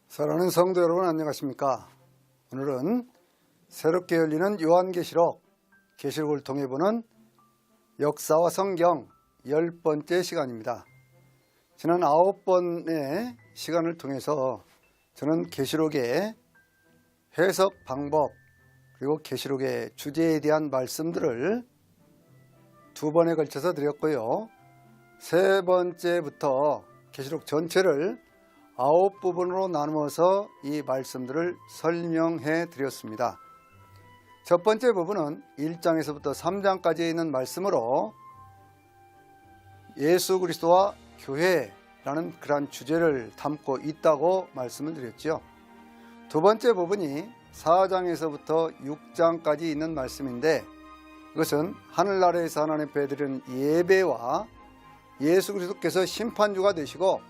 사랑하는 성도 여러분, 안녕하십니까? 오늘은 새롭게 열리는 요한계시록, 계시록을 통해 보는 역사와 성경 10번째 시간입니다. 지난 9번의 시간을 통해서 저는 계시록의 해석 방법 그리고 계시록의 주제에 대한 말씀들을 2번에 걸쳐서 드렸고요. 3번째부터 계시록 전체를 9부분으로 나누어서 이 말씀들을 설명해 드렸습니다. 첫 번째 부분은 1장에서부터 3장까지 있는 말씀으로 예수 그리스도와 교회라는 그러한 주제를 담고 있다고 말씀을 드렸죠. 두 번째 부분이 4장에서부터 6장까지 있는 말씀인데, 이것은 하늘나라에서 하나님 베드리는 예배와 예수 그리스도께서 심판주가 되시고,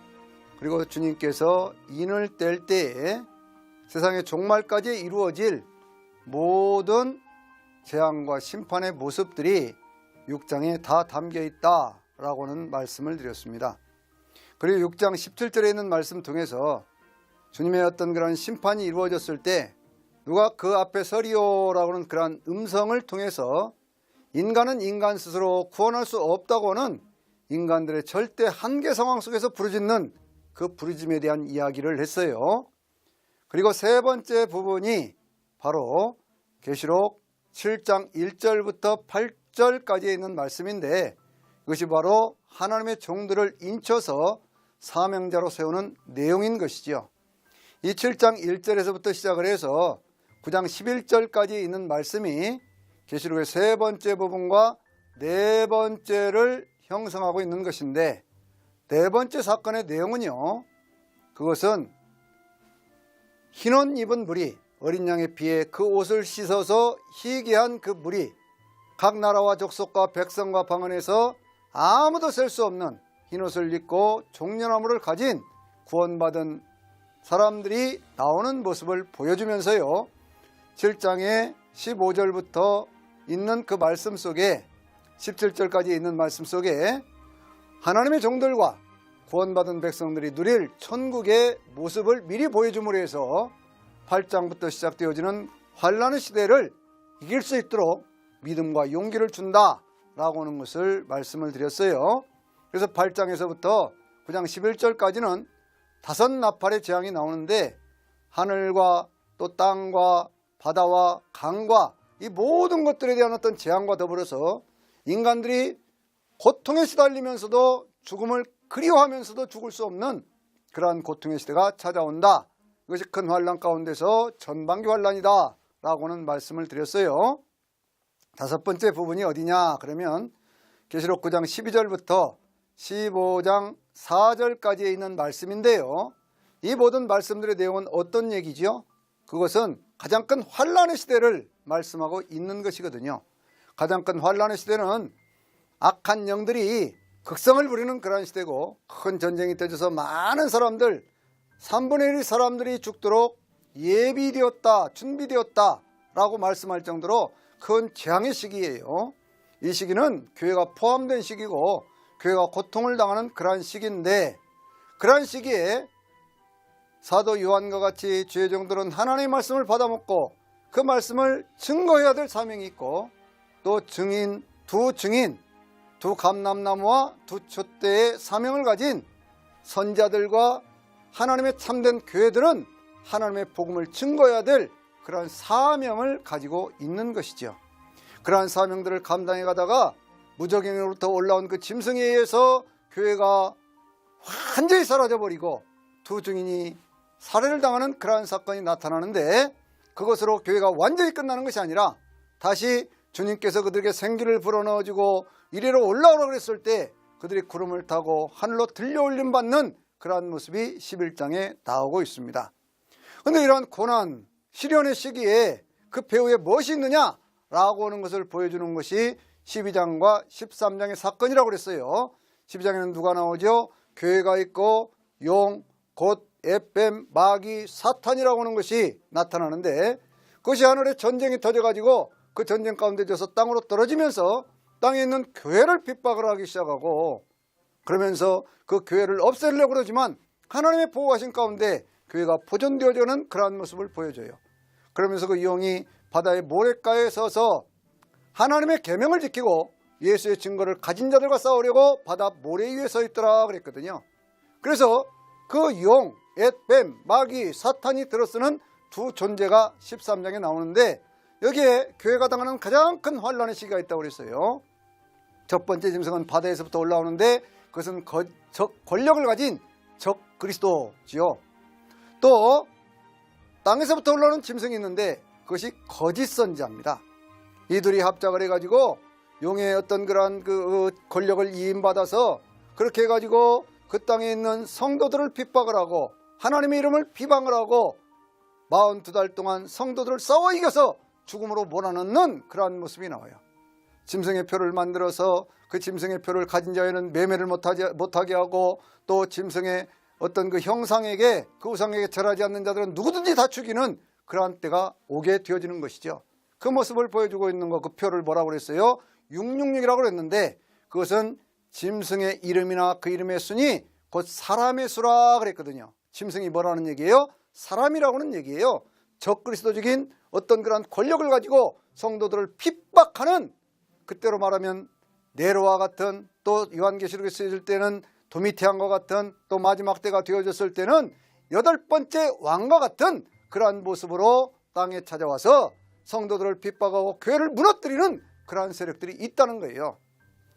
그리고 주님께서 인을 뗄 때에 세상의 종말까지 이루어질 모든 재앙과 심판의 모습들이 6장에 다 담겨 있다라고는 말씀을 드렸습니다. 그리고 6장 17절에 있는 말씀 통해서 주님의 어떤 그런 심판이 이루어졌을 때 누가 그 앞에 서리오라고는 그런 음성을 통해서 인간은 인간 스스로 구원할 수 없다고는 인간들의 절대 한계 상황 속에서 부르짖는 그 부르짖음에 대한 이야기를 했어요. 그리고 세 번째 부분이 바로 계시록 7장 1절부터 8절까지 있는 말씀인데, 이것이 바로 하나님의 종들을 인쳐서 사명자로 세우는 내용인 것이죠. 이 7장 1절에서부터 시작을 해서 9장 11절까지 있는 말씀이 계시록의 세 번째 부분과 네 번째를 형성하고 있는 것인데, 네 번째 사건의 내용은요, 그것은 흰옷 입은 무리, 어린 양의 피에 그 옷을 씻어서 희귀한 그 무리, 각 나라와 족속과 백성과 방언에서 아무도 셀 수 없는 흰옷을 입고 종려나무를 가진 구원받은 사람들이 나오는 모습을 보여주면서요, 7장의 15절부터 있는 그 말씀 속에 17절까지 있는 말씀 속에 하나님의 종들과 구원받은 백성들이 누릴 천국의 모습을 미리 보여줌으로 해서 8장부터 시작되어지는 환난의 시대를 이길 수 있도록 믿음과 용기를 준다라고 하는 것을 말씀을 드렸어요. 그래서 8장에서부터 9장 11절까지는 5나팔의 재앙이 나오는데, 하늘과 또 땅과 바다와 강과 이 모든 것들에 대한 어떤 재앙과 더불어서 인간들이 고통에 시달리면서도 죽음을 그리워하면서도 죽을 수 없는 그러한 고통의 시대가 찾아온다. 이것이 큰 환난 가운데서 전반기 환난이다 라고는 말씀을 드렸어요. 다섯 번째 부분이 어디냐 그러면 계시록 9장 12절부터 15장 4절까지에 있는 말씀인데요, 이 모든 말씀들의 내용은 어떤 얘기죠? 그것은 가장 큰 환난의 시대를 말씀하고 있는 것이거든요. 가장 큰 환난의 시대는 악한 영들이 극성을 부리는 그런 시대고, 큰 전쟁이 터져서 많은 사람들, 3분의 1 사람들이 죽도록 예비되었다, 준비되었다 라고 말씀할 정도로 큰 재앙의 시기예요. 이 시기는 교회가 포함된 시기고 교회가 고통을 당하는 그러한 시기인데, 그러한 시기에 사도 요한과 같이 주의 종들은 하나님의 말씀을 받아먹고 그 말씀을 증거해야 될 사명이 있고, 또 두 감람나무와 두 촛대의 사명을 가진 선자들과 하나님의 참된 교회들은 하나님의 복음을 증거해야 될 그러한 사명을 가지고 있는 것이죠. 그러한 사명들을 감당해 가다가 무적행으로부터 올라온 그 짐승에 의해서 교회가 완전히 사라져버리고 두 증인이 살해를 당하는 그러한 사건이 나타나는데, 그것으로 교회가 완전히 끝나는 것이 아니라 다시 주님께서 그들에게 생기를 불어넣어주고 이리로 올라오라고 그랬을 때 그들이 구름을 타고 하늘로 들려올림 받는 그러한 모습이 11장에 나오고 있습니다. 그런데 이러한 고난, 시련의 시기에 그 배후에 무엇이 있느냐라고 하는 것을 보여주는 것이 12장과 13장의 사건이라고 그랬어요. 12장에는 누가 나오죠? 교회가 있고 용, 곧, 에뱀, 마귀, 사탄이라고 하는 것이 나타나는데, 그것이 하늘에 전쟁이 터져가지고 그 전쟁 가운데 져서 땅으로 떨어지면서 땅에 있는 교회를 핍박을 하기 시작하고, 그러면서 그 교회를 없애려고 그러지만 하나님의 보호하신 가운데 교회가 보존되어지는 그러한 모습을 보여줘요. 그러면서 그 용이 바다의 모래가에 서서 하나님의 계명을 지키고 예수의 증거를 가진 자들과 싸우려고 바다 모래 위에 서 있더라 그랬거든요. 그래서 그 용, 뱀, 마귀, 사탄이 들어쓰는 두 존재가 13장에 나오는데 여기에 교회가 당하는 가장 큰 환란의 시기가 있다고 그랬어요. 첫 번째 짐승은 바다에서부터 올라오는데 그것은 권력을 가진 적 그리스도지요. 또 땅에서부터 올라오는 짐승이 있는데 그것이 거짓 선지자입니다. 이들이 합작을 해가지고 용의 어떤 그러한 그 권력을 이임받아서 그렇게 해가지고 그 땅에 있는 성도들을 핍박을 하고 하나님의 이름을 비방을 하고 42달 동안 성도들을 싸워 이겨서 죽음으로 몰아넣는 그러한 모습이 나와요. 짐승의 표를 만들어서 그 짐승의 표를 가진 자에는 매매를 못하게 하고 또 짐승의 어떤 그 형상에게 그 우상에게 절하지 않는 자들은 누구든지 다 죽이는 그러한 때가 오게 되어지는 것이죠. 그 모습을 보여주고 있는 거, 그 표를 뭐라고 그랬어요? 666이라고 그랬는데 그것은 짐승의 이름이나 그 이름의 순이 곧 사람의 수라 그랬거든요. 짐승이 뭐라는 얘기예요? 사람이라고는 얘기예요. 적그리스도적인 어떤 그런 권력을 가지고 성도들을 핍박하는, 그때로 말하면 네로와 같은, 또 요한계시록에 쓰여질 때는 도미티안과 같은, 또 마지막 때가 되어졌을 때는 8번째 왕과 같은 그러한 모습으로 땅에 찾아와서 성도들을 핍박하고 교회를 무너뜨리는 그러한 세력들이 있다는 거예요.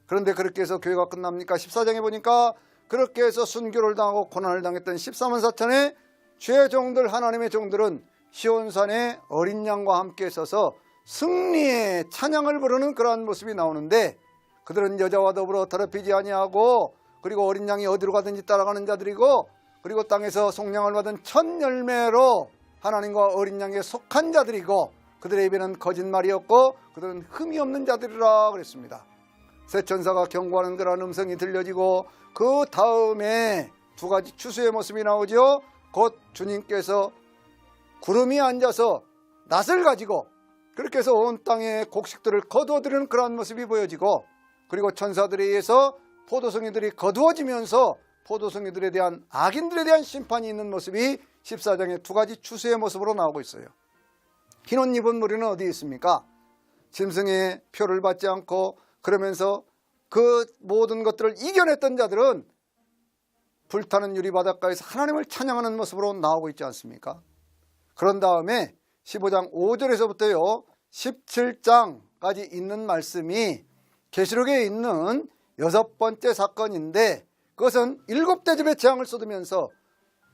그런데 그렇게 해서 교회가 끝납니까? 14장에 보니까 그렇게 해서 순교를 당하고 고난을 당했던 14만 4천의 주의 종들, 하나님의 종들은 시온산에 어린 양과 함께 서서 승리의 찬양을 부르는 그러한 모습이 나오는데 그들은 여자와 더불어 더럽히지 아니하고 그리고 어린 양이 어디로 가든지 따라가는 자들이고 그리고 땅에서 속량을 받은 첫 열매로 하나님과 어린 양에 속한 자들이고 그들의 입에는 거짓말이었고 그들은 흠이 없는 자들이라 그랬습니다. 새 천사가 경고하는 그런 음성이 들려지고 그 다음에 두 가지 추수의 모습이 나오죠. 곧 주님께서 구름이 앉아서 낫을 가지고 그렇게 해서 온 땅의 곡식들을 거두어들이는 그러한 모습이 보여지고 그리고 천사들에 의해서 포도송이들이 거두어지면서 포도송이들에 대한 악인들에 대한 심판이 있는 모습이 14장의 두 가지 추수의 모습으로 나오고 있어요. 흰 옷 입은 무리는 어디에 있습니까? 짐승의 표를 받지 않고 그러면서 그 모든 것들을 이겨냈던 자들은 불타는 유리 바닷가에서 하나님을 찬양하는 모습으로 나오고 있지 않습니까? 그런 다음에 15장 5절에서부터요 17장까지 있는 말씀이 계시록에 있는 6번째 사건인데 그것은 7대접의 재앙을 쏟으면서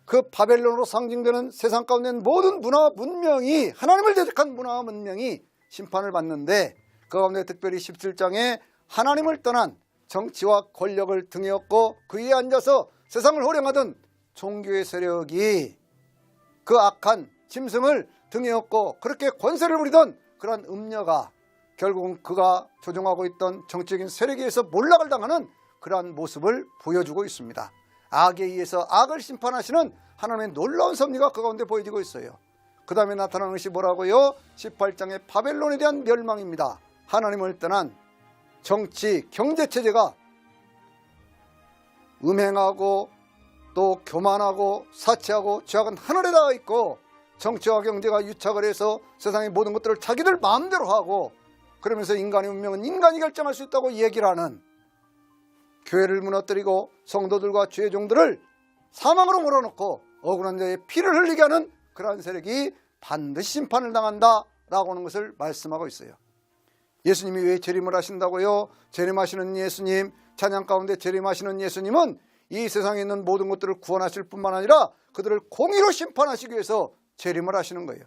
그 바벨론으로 상징되는 세상 가운데 모든 문화와 문명이 하나님을 대적한 문화와 문명이 심판을 받는데 그 가운데 특별히 17장에 하나님을 떠난 정치와 권력을 등에 업고 그 위에 앉아서 세상을 호령하던 종교의 세력이 그 악한 짐승을 등에 업고 그렇게 권세를 부리던 그런 음녀가 결국은 그가 조종하고 있던 정치적인 세력에 의해서 몰락을 당하는 그러한 모습을 보여주고 있습니다. 악에 의해서 악을 심판하시는 하나님의 놀라운 섭리가 그 가운데 보여지고 있어요. 그 다음에 나타나는 것이 뭐라고요? 18장의 바벨론에 대한 멸망입니다. 하나님을 떠난 정치, 경제체제가 음행하고 또 교만하고 사치하고 죄악은 하늘에 닿아 있고 정치와 경제가 유착을 해서 세상의 모든 것들을 자기들 마음대로 하고 그러면서 인간의 운명은 인간이 결정할 수 있다고 얘기를 하는 교회를 무너뜨리고 성도들과 주의 종들을 사망으로 몰아넣고 억울한 자의 피를 흘리게 하는 그러한 세력이 반드시 심판을 당한다라고 하는 것을 말씀하고 있어요. 예수님이 왜 재림을 하신다고요? 재림하시는 예수님, 찬양 가운데 재림하시는 예수님은 이 세상에 있는 모든 것들을 구원하실 뿐만 아니라 그들을 공의로 심판하시기 위해서 재림을 하시는 거예요.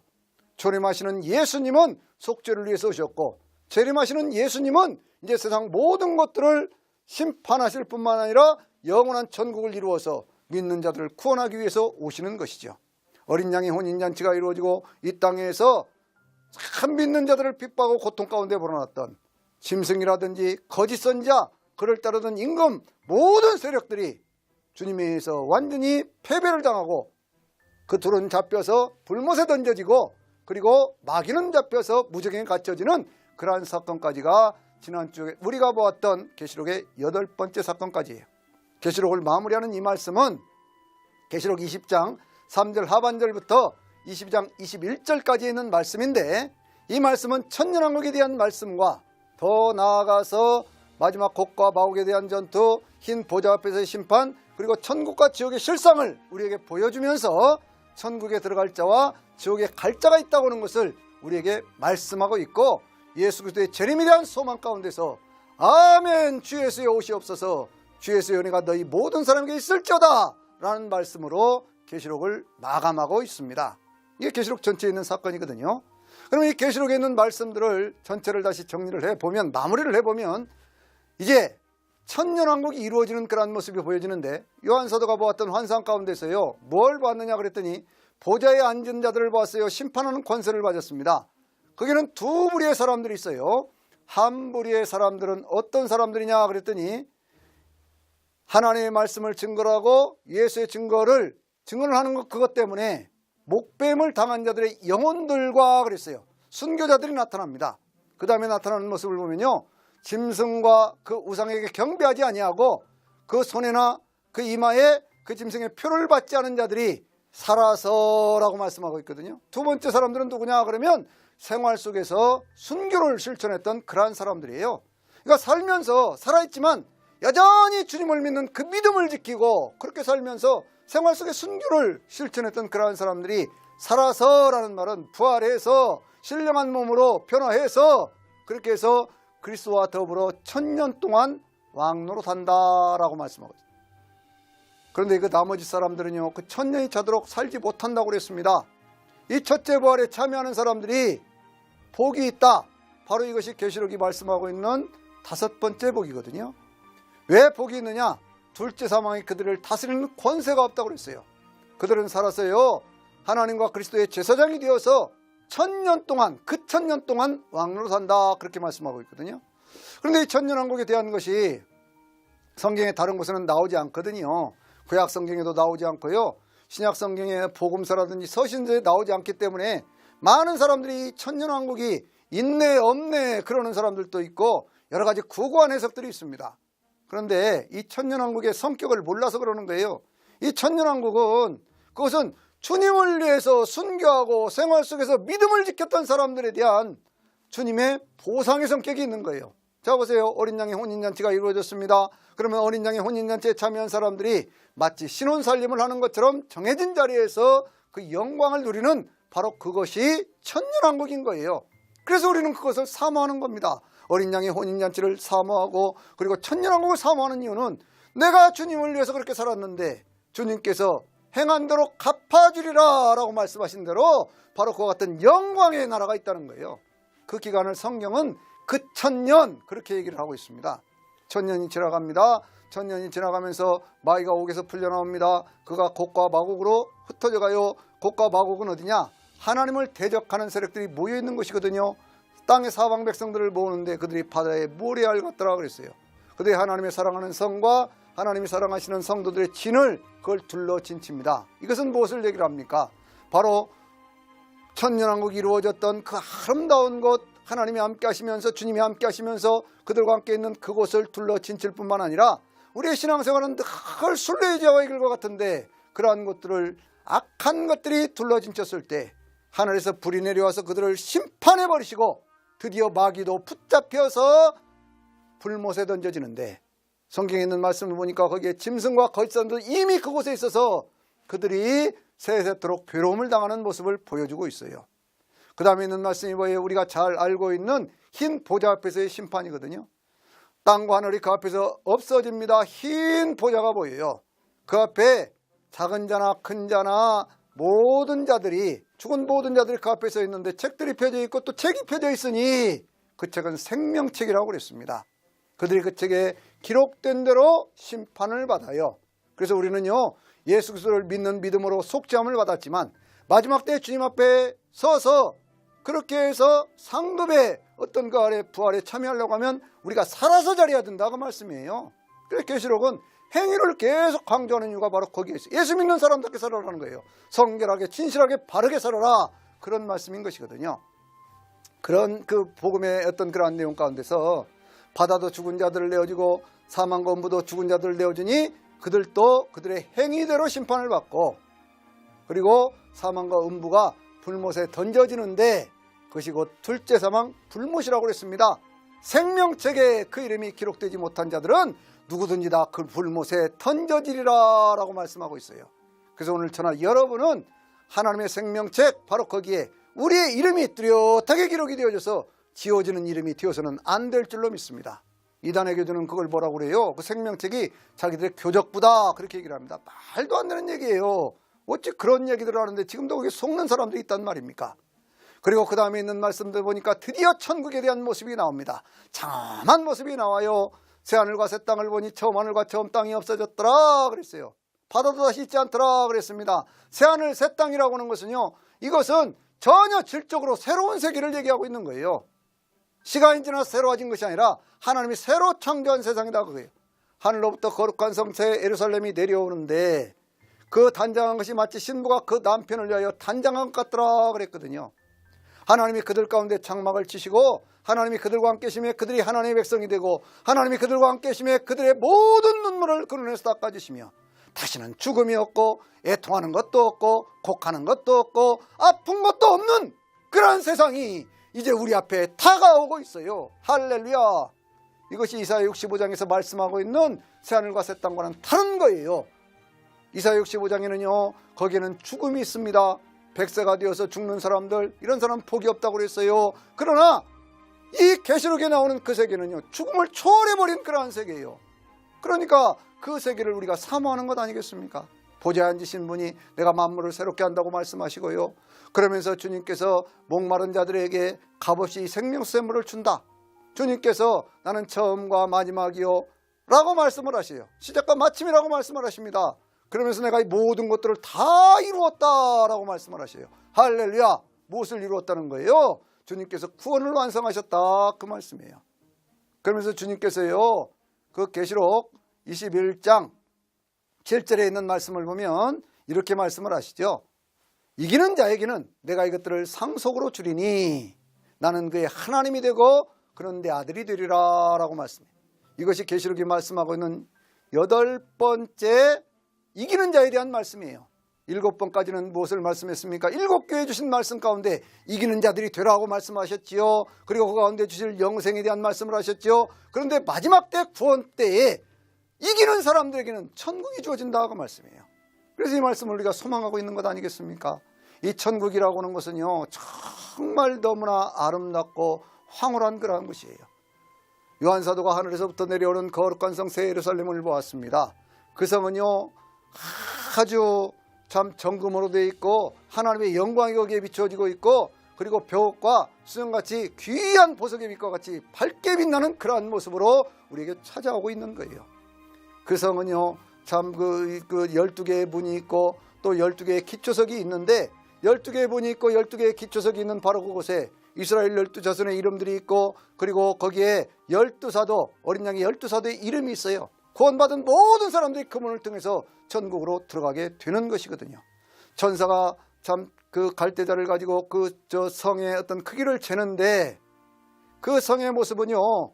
재림하시는 예수님은 속죄를 위해서 오셨고 재림하시는 예수님은 이제 세상 모든 것들을 심판하실 뿐만 아니라 영원한 천국을 이루어서 믿는 자들을 구원하기 위해서 오시는 것이죠. 어린 양의 혼인잔치가 이루어지고 이 땅에서 참 믿는 자들을 핍박하고 고통 가운데 몰아놨던 짐승이라든지 거짓 선지자, 그를 따르던 임금 모든 세력들이 주님에 의해서 완전히 패배를 당하고 그 둘은 잡혀서 불못에 던져지고 그리고 마귀는 잡혀서 무적행에 갇혀지는 그러한 사건까지가 지난주에 우리가 보았던 계시록의 8번째 사건까지예요. 계시록을 마무리하는 이 말씀은 계시록 20장 3절 하반절부터 22장 21절까지 있는 말씀인데, 이 말씀은 천년왕국에 대한 말씀과 더 나아가서 마지막 곡과 마곡에 대한 전투, 흰 보좌 앞에서의 심판, 그리고 천국과 지옥의 실상을 우리에게 보여주면서 천국에 들어갈 자와 지옥에 갈 자가 있다고 하는 것을 우리에게 말씀하고 있고, 예수 그리스도의 재림에 대한 소망 가운데서 아멘 주 예수의 오시옵소서, 주 예수의 은혜가 너희 모든 사람에게 있을지어다 라는 말씀으로 계시록을 마감하고 있습니다. 이게 계시록 전체에 있는 사건이거든요. 그럼 이 계시록에 있는 말씀들을 전체를 다시 정리를 해보면, 마무리를 해보면 이제 천년왕국이 이루어지는 그런 모습이 보여지는데, 요한사도가 보았던 환상 가운데서요, 뭘 봤느냐 그랬더니 보좌에 앉은 자들을 보았어요. 심판하는 권세를 가졌습니다. 거기는 두 부류의 사람들이 있어요. 한 부류의 사람들은 어떤 사람들이냐 그랬더니, 하나님의 말씀을 증거를 하고 예수의 증거를 하는 것, 그것 때문에 목뱀을 당한 자들의 영혼들과 그랬어요. 순교자들이 나타납니다. 그 다음에 나타나는 모습을 보면요, 짐승과 그 우상에게 경배하지 아니하고 그 손에나 그 이마에 그 짐승의 표를 받지 않은 자들이 살아서라고 말씀하고 있거든요. 두 번째 사람들은 누구냐 그러면 생활 속에서 순교를 실천했던 그러한 사람들이에요. 그러니까 살면서 살아있지만 여전히 주님을 믿는 그 믿음을 지키고 그렇게 살면서 생활 속에 순교를 실천했던 그러한 사람들이 살아서라는 말은 부활해서 신령한 몸으로 변화해서 그렇게 해서 그리스도와 더불어 1000년 동안 왕노릇한다라고 말씀하고 있습니다. 그런데 그 나머지 사람들은요, 그 1000년이 차도록 살지 못한다고 그랬습니다. 이 첫째 부활에 참여하는 사람들이 복이 있다. 바로 이것이 계시록이 말씀하고 있는 5번째 복이거든요. 왜 복이 있느냐? 둘째 사망이 그들을 다스리는 권세가 없다고 그랬어요. 그들은 살아서요, 하나님과 그리스도의 제사장이 되어서 1000년 동안, 그 1000년 동안 왕노릇한다, 그렇게 말씀하고 있거든요. 그런데 이 천년왕국에 대한 것이 성경의 다른 곳에는 나오지 않거든요. 구약 성경에도 나오지 않고요, 신약 성경의 복음서라든지 서신서에 나오지 않기 때문에 많은 사람들이 이 천년왕국이 있네 없네 그러는 사람들도 있고 여러 가지 구구한 해석들이 있습니다. 그런데 이 천년왕국의 성격을 몰라서 그러는 거예요. 이 천년왕국은, 그것은 주님을 위해서 순교하고 생활 속에서 믿음을 지켰던 사람들에 대한 주님의 보상의 성격이 있는 거예요. 자 보세요. 어린 양의 혼인잔치가 이루어졌습니다. 그러면 어린 양의 혼인잔치에 참여한 사람들이 마치 신혼살림을 하는 것처럼 정해진 자리에서 그 영광을 누리는 바로 그것이 천년왕국인 거예요. 그래서 우리는 그것을 사모하는 겁니다. 어린 양의 혼인잔치를 사모하고, 그리고 천년왕국을 사모하는 이유는 내가 주님을 위해서 그렇게 살았는데 주님께서 행한 대로 갚아주리라 라고 말씀하신 대로 바로 그와 같은 영광의 나라가 있다는 거예요. 그 기간을 성경은 그 1000년 그렇게 얘기를 하고 있습니다. 1000년이 지나갑니다. 1000년이 지나가면서 마귀가 옥에서 풀려나옵니다. 그가 곡과 마곡으로 흩어져 가요. 곡과 마곡은 어디냐? 하나님을 대적하는 세력들이 모여있는 곳이거든요. 땅의 사방 백성들을 모으는데 그들이 바다의 모래알 같더라 그랬어요. 그들이 하나님의 사랑하는 성과 하나님이 사랑하시는 성도들의 진을 그걸 둘러 진칩니다. 이것은 무엇을 얘기를 합니까? 바로 천년왕국이 이루어졌던 그 아름다운 곳, 하나님이 함께 하시면서 주님이 함께 하시면서 그들과 함께 있는 그곳을 둘러 진칠 뿐만 아니라 우리의 신앙생활은 늘 순례의 제와 이글과 같은데 그러한 것들을, 악한 것들이 둘러 진쳤을 때 하늘에서 불이 내려와서 그들을 심판해 버리시고 드디어 마귀도 붙잡혀서 불못에 던져지는데, 성경에 있는 말씀을 보니까 거기에 짐승과 거짓사람도 이미 그곳에 있어서 그들이 세세토록 괴로움을 당하는 모습을 보여주고 있어요. 그 다음에 있는 말씀이 뭐예요? 우리가 잘 알고 있는 흰 보좌 앞에서의 심판이거든요. 땅과 하늘이 그 앞에서 없어집니다. 흰 보좌가 보여요. 그 앞에 작은 자나 큰 자나 모든 자들이, 죽은 모든 자들이 그 앞에 서 있는데 책들이 펴져 있고 또 책이 펴져 있으니 그 책은 생명책이라고 그랬습니다. 그들이 그 책에 기록된 대로 심판을 받아요. 그래서 우리는요, 예수 그리스도를 믿는 믿음으로 속죄함을 받았지만 마지막 때 주님 앞에 서서 그렇게 해서 상급의 어떤 그 아래 부활에 참여하려고 하면 우리가 살아서 자리해야 된다 그 말씀이에요. 그래서 계시록은 행위를 계속 강조하는 이유가 바로 거기에 있어요. 예수 믿는 사람답게 살아라는 거예요. 성결하게 진실하게 바르게 살아라, 그런 말씀인 것이거든요. 그런 그 복음의 어떤 그러한 내용 가운데서 바다도 죽은 자들을 내어주고 사망과 음부도 죽은 자들을 내어주니 그들도 그들의 행위대로 심판을 받고, 그리고 사망과 음부가 불못에 던져지는데 그것이 곧 둘째 사망 불못이라고 그랬습니다. 생명책에 그 이름이 기록되지 못한 자들은 누구든지 다 그 불못에 던져지리라 라고 말씀하고 있어요. 그래서 오늘 저나 여러분은 하나님의 생명책 바로 거기에 우리의 이름이 뚜렷하게 기록이 되어져서 지워지는 이름이 되어서는 안 될 줄로 믿습니다. 이단의 교주는 그걸 뭐라고 그래요? 그 생명책이 자기들의 교적부다 그렇게 얘기를 합니다. 말도 안 되는 얘기예요. 어찌 그런 얘기들을 하는데 지금도 거기에 속는 사람들이 있단 말입니까? 그리고 그 다음에 있는 말씀들 보니까 드디어 천국에 대한 모습이 나옵니다. 장엄한 모습이 나와요. 새하늘과 새 땅을 보니 처음 하늘과 처음 땅이 없어졌더라 그랬어요. 바다도 다시 있지 않더라 그랬습니다. 새하늘 새 땅이라고 하는 것은요, 이것은 전혀 질적으로 새로운 세계를 얘기하고 있는 거예요. 시간이 지나 새로워진 것이 아니라 하나님이 새로 창조한 세상이다 그거예요. 하늘로부터 거룩한 성체 예루살렘이 내려오는데 그 단장한 것이 마치 신부가 그 남편을 위하여 단장한 것 같더라 그랬거든요. 하나님이 그들 가운데 장막을 치시고 하나님이 그들과 함께 계시며 그들이 하나님의 백성이 되고 하나님이 그들과 함께 계시며 그들의 모든 눈물을 그 눈에서 닦아주시며 다시는 죽음이 없고 애통하는 것도 없고 곡하는 것도 없고 아픈 것도 없는 그런 세상이 이제 우리 앞에 다가오고 있어요. 할렐루야. 이것이 이사야 65장에서 말씀하고 있는 새하늘과 새 땅과는 다른 거예요. 이사야 65장에는요 거기에는 죽음이 있습니다. 백세가 되어서 죽는 사람들, 이런 사람 복이 없다고 그랬어요. 그러나 이 계시록에 나오는 그 세계는요 죽음을 초월해버린 그러한 세계예요. 그러니까 그 세계를 우리가 사모하는 것 아니겠습니까? 보좌에 앉으신 분이 내가 만물을 새롭게 한다고 말씀하시고요, 그러면서 주님께서 목마른 자들에게 값없이 생명샘물을 준다. 주님께서 나는 처음과 마지막이요 라고 말씀을 하세요. 시작과 마침이라고 말씀을 하십니다. 그러면서 내가 이 모든 것들을 다 이루었다라고 말씀을 하셔요. 할렐루야. 무엇을 이루었다는 거예요? 주님께서 구원을 완성하셨다 그 말씀이에요. 그러면서 주님께서요 그 계시록 21장 7절에 있는 말씀을 보면 이렇게 말씀을 하시죠. 이기는 자에게는 내가 이것들을 상속으로 주리니 나는 그의 하나님이 되고 그는 내 아들이 되리라 라고 말씀해요. 이것이 계시록이 말씀하고 있는 8번째 이기는 자에 대한 말씀이에요. 7번까지는 무엇을 말씀했습니까? 7교회 주신 말씀 가운데 이기는 자들이 되라고 말씀하셨지요. 그리고 그 가운데 주실 영생에 대한 말씀을 하셨지요. 그런데 마지막 때 구원 때에 이기는 사람들에게는 천국이 주어진다고 말씀해요. 그래서 이 말씀을 우리가 소망하고 있는 것 아니겠습니까? 이 천국이라고 하는 것은요 정말 너무나 아름답고 황홀한 그러한 것이에요. 요한사도가 하늘에서부터 내려오는 거룩한 성 새 예루살렘을 보았습니다. 그 성은요 아주 참 정금으로 되어 있고 하나님의 영광이 거기에 비추어지고 있고 그리고 벽과 수정같이 귀한 보석의 빛과 같이 밝게 빛나는 그러한 모습으로 우리에게 찾아오고 있는 거예요. 그 성은요 참 그 12개의 문이 있고 또 12개의 기초석이 있는데 12개의 문이 있고 12개의 기초석이 있는 바로 그곳에 이스라엘 12자손의 이름들이 있고 그리고 거기에 12사도 어린 양의 12사도의 이름이 있어요. 구원받은 모든 사람들이 그 문을 통해서 천국으로 들어가게 되는 것이거든요. 천사가 참 그 갈대자를 가지고 그 저 성의 어떤 크기를 재는데 그 성의 모습은요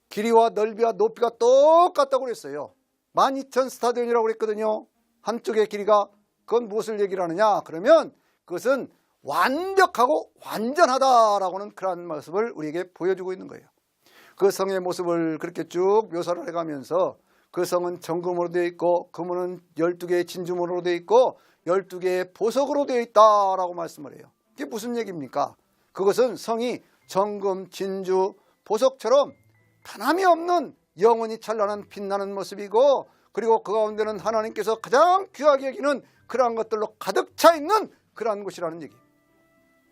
길이와 넓이와 높이가 똑같다고 그랬어요. 12,000 스타디온이라고 그랬거든요. 한쪽의 길이가 그건 무엇을 얘기를 하느냐 그러면 그것은 완벽하고 완전하다라고는 그런 모습을 우리에게 보여주고 있는 거예요. 그 성의 모습을 그렇게 쭉 묘사를 해가면서 그 성은 정금으로 되어 있고 그 문은 12개의 진주문으로 되어 있고 12개의 보석으로 되어 있다라고 말씀을 해요. 이게 무슨 얘기입니까? 그것은 성이 정금, 진주, 보석처럼 변함이 없는 영원히 찬란한 빛나는 모습이고 그리고 그 가운데는 하나님께서 가장 귀하게 여기는 그러한 것들로 가득 차 있는 그러한 곳이라는 얘기.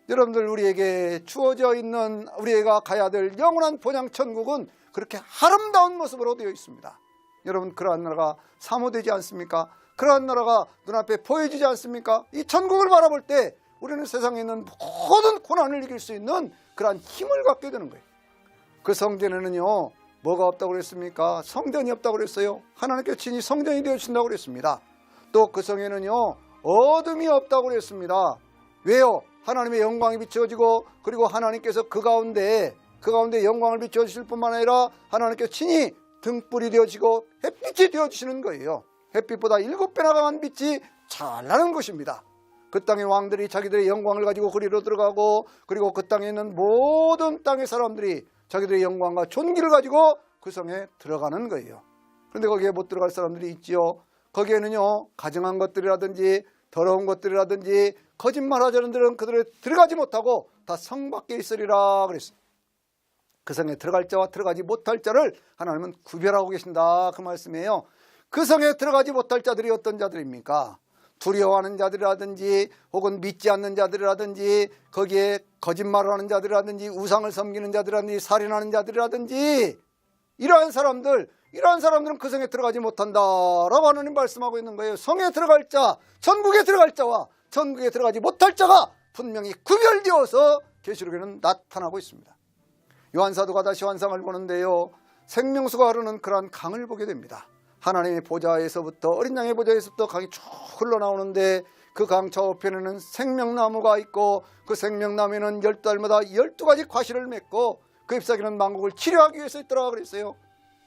여러분들 우리에게 주어져 있는 우리가 가야 될 영원한 본향 천국은 그렇게 아름다운 모습으로 되어 있습니다. 여러분 그러한 나라가 사모되지 않습니까? 그러한 나라가 눈앞에 보여지지 않습니까? 이 천국을 바라볼 때 우리는 세상에 있는 모든 고난을 이길 수 있는 그러한 힘을 갖게 되는 거예요. 그 성전에는요 뭐가 없다고 그랬습니까? 성전이 없다고 그랬어요. 하나님께 친히 성전이 되어주신다고 그랬습니다. 또 그 성에는요 어둠이 없다고 그랬습니다. 왜요? 하나님의 영광이 비추어지고 그리고 하나님께서 그 가운데 영광을 비추어주실 뿐만 아니라 하나님께서 친히 등불이 되어지고 햇빛이 되어주시는 거예요. 햇빛보다 7배나 강한 빛이 잘 나는 곳입니다. 그 땅의 왕들이 자기들의 영광을 가지고 그리로 들어가고, 그리고 그 땅에 있는 모든 땅의 사람들이 자기들의 영광과 존귀를 가지고 그 성에 들어가는 거예요. 그런데 거기에 못 들어갈 사람들이 있지요. 거기에는요, 가증한 것들이라든지 더러운 것들이라든지 거짓말하자는 들은 그들을 들어가지 못하고 다 성 밖에 있으리라 그랬어요. 그 성에 들어갈 자와 들어가지 못할 자를 하나님은 구별하고 계신다, 그 말씀이에요. 그 성에 들어가지 못할 자들이 어떤 자들입니까? 두려워하는 자들이라든지 혹은 믿지 않는 자들이라든지 거기에 거짓말을 하는 자들이라든지 우상을 섬기는 자들이라든지 살인하는 자들이라든지 이러한 사람들은 그 성에 들어가지 못한다라고 하나님 말씀하고 있는 거예요. 성에 들어갈 자, 천국에 들어갈 자와 천국에 들어가지 못할 자가 분명히 구별되어서 계시록에는 나타나고 있습니다. 요한사도가 다시 환상을 보는데요, 생명수가 흐르는 그러한 강을 보게 됩니다. 하나님의 보좌에서부터, 어린 양의 보좌에서부터 강이 쭉 흘러나오는데 그 강 저편에는 생명나무가 있고 그 생명나무에는 10달마다 12가지 과실을 맺고 그 잎사귀는 만국을 치료하기 위해서 있더라 그랬어요.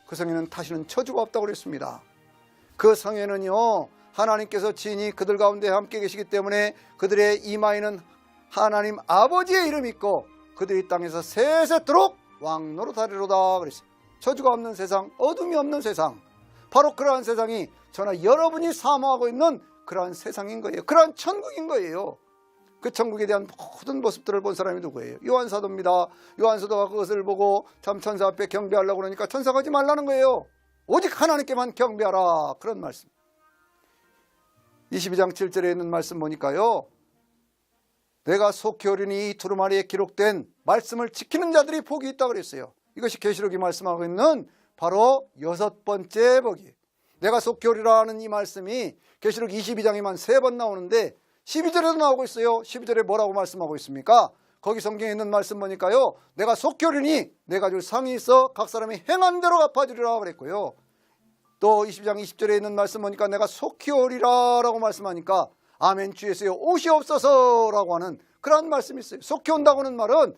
그 성에는 다시는 저주가 없다고 그랬습니다. 그 성에는요, 하나님께서 친히 그들 가운데 함께 계시기 때문에 그들의 이마에는 하나님 아버지의 이름이 있고 그들이 땅에서 세세토록 왕노릇하리로다 그랬어요. 저주가 없는 세상, 어둠이 없는 세상, 바로 그러한 세상이 저나 여러분이 사모하고 있는 그러한 세상인 거예요. 그러한 천국인 거예요. 그 천국에 대한 모든 모습들을 본 사람이 누구예요? 요한사도입니다. 요한사도가 그것을 보고 참 천사 앞에 경배하려고 그러니까 천사가 하지 말라는 거예요. 오직 하나님께만 경배하라, 그런 말씀. 22장 7절에 있는 말씀 보니까요, 내가 속히 오리니 이 두루마리에 기록된 말씀을 지키는 자들이 복이 있다고 그랬어요. 이것이 계시록이 말씀하고 있는 바로 6번째 복이에요. 내가 속히 오리라 하는 이 말씀이 계시록 22장에만 3번 나오는데 12절에도 나오고 있어요. 12절에 뭐라고 말씀하고 있습니까? 거기 성경에 있는 말씀 보니까요, 내가 속히 오리니 내가 줄 상이 있어 각 사람이 행한 대로 갚아주리라 그랬고요. 또 22장 20절에 있는 말씀 보니까 내가 속히 오리라 라고 말씀하니까 아멘 주에서요 오시옵소서라고 하는 그런 말씀이 있어요. 속히 온다고는 말은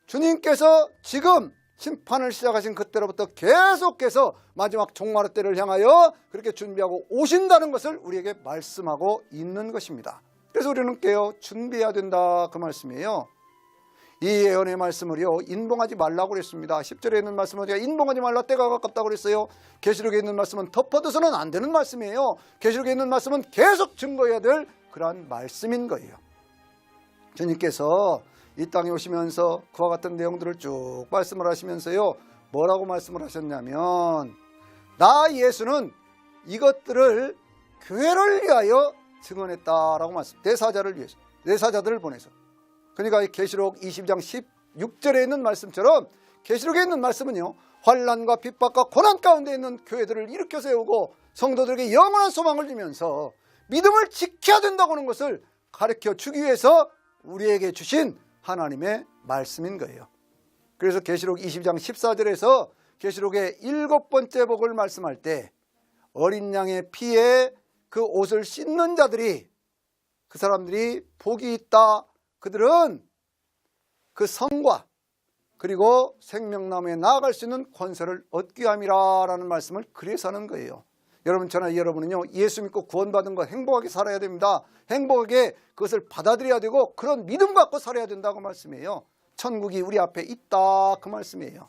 주님께서 지금 심판을 시작하신 그때로부터 계속해서 마지막 종말의 때를 향하여 그렇게 준비하고 오신다는 것을 우리에게 말씀하고 있는 것입니다. 그래서 우리는 깨어 준비해야 된다, 그 말씀이에요. 이 예언의 말씀을요, 인봉하지 말라고 그랬습니다. 10절에 있는 말씀은 인봉하지 말라, 때가 가깝다고 그랬어요. 계시록에 있는 말씀은 덮어둬서는 안 되는 말씀이에요. 계시록에 있는 말씀은 계속 증거해야 될 그러한 말씀인 거예요. 주님께서 이 땅에 오시면서 그와 같은 내용들을 쭉 말씀을 하시면서요, 뭐라고 말씀을 하셨냐면, 나 예수는 이것들을 교회를 위하여 증언했다라고 말씀. 내 사자를 위해서, 내 사자들을 보내서. 그러니까 계시록 22장 16절에 있는 말씀처럼 계시록에 있는 말씀은요, 환난과 핍박과 고난 가운데 있는 교회들을 일으켜 세우고 성도들에게 영원한 소망을 주면서 믿음을 지켜야 된다고 하는 것을 가르쳐 주기 위해서 우리에게 주신 하나님의 말씀인 거예요. 그래서 계시록 22장 14절에서 계시록의 7번째 복을 말씀할 때 어린 양의 피에 그 옷을 씻는 자들이, 그 사람들이 복이 있다, 그들은 그 성과 그리고 생명나무에 나아갈 수 있는 권세를 얻기 함이라 라는 말씀을 그래서 하는 거예요. 여러분, 저나 여러분은요, 예수 믿고 구원받은 것 행복하게 살아야 됩니다. 행복하게 그것을 받아들여야 되고 그런 믿음 갖고 살아야 된다고 말씀이에요. 천국이 우리 앞에 있다, 그 말씀이에요.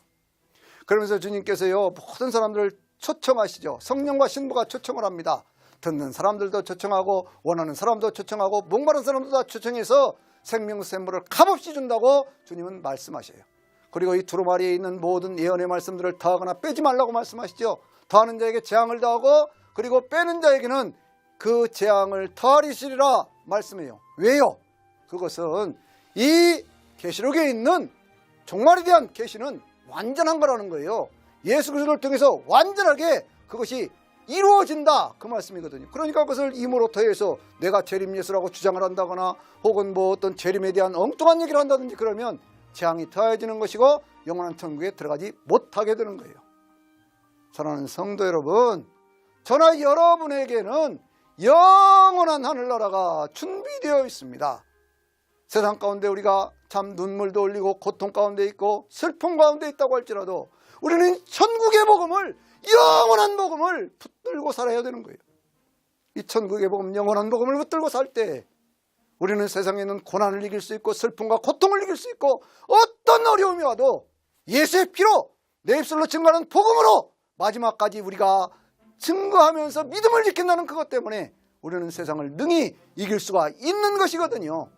그러면서 주님께서요, 모든 사람들을 초청하시죠. 성령과 신부가 초청을 합니다. 듣는 사람들도 초청하고 원하는 사람도 초청하고 목마른 사람도 다 초청해서 생명샘물을 값없이 준다고 주님은 말씀하셔요. 그리고 이 두루마리에 있는 모든 예언의 말씀들을 더하거나 빼지 말라고 말씀하시죠. 더하는 자에게 재앙을 더하고 그리고 빼는 자에게는 그 재앙을 더하리시리라 말씀해요. 왜요? 그것은 이 계시록에 있는 종말에 대한 계시는 완전한 거라는 거예요. 예수 그리스도를 통해서 완전하게 그것이 이루어진다, 그 말씀이거든요. 그러니까 그것을 임으로 더해서 내가 재림 예수라고 주장을 한다거나 혹은 뭐 어떤 재림에 대한 엉뚱한 얘기를 한다든지 그러면 재앙이 더해지는 것이고 영원한 천국에 들어가지 못하게 되는 거예요. 사랑하는 성도 여러분, 저나 여러분에게는 영원한 하늘나라가 준비되어 있습니다. 세상 가운데 우리가 참 눈물도 흘리고 고통 가운데 있고 슬픔 가운데 있다고 할지라도 우리는 천국의 복음을, 영원한 복음을 붙들고 살아야 되는 거예요. 이 천국의 복음, 영원한 복음을 붙들고 살 때 우리는 세상에 있는 고난을 이길 수 있고 슬픔과 고통을 이길 수 있고 어떤 어려움이 와도 예수의 피로 내 입술로 증거하는 복음으로 마지막까지 우리가 증거하면서 믿음을 지킨다는 그것 때문에 우리는 세상을 능히 이길 수가 있는 것이거든요.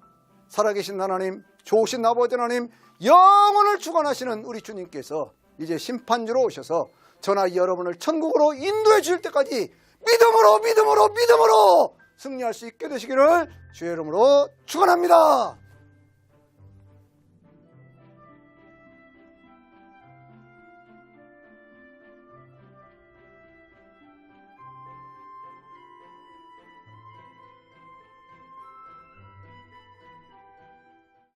살아계신 하나님, 좋으신 아버지 하나님, 영혼을 주관하시는 우리 주님께서 이제 심판주로 오셔서 저나 여러분을 천국으로 인도해 주실 때까지 믿음으로 승리할 수 있게 되시기를 주의 이름으로 축원합니다.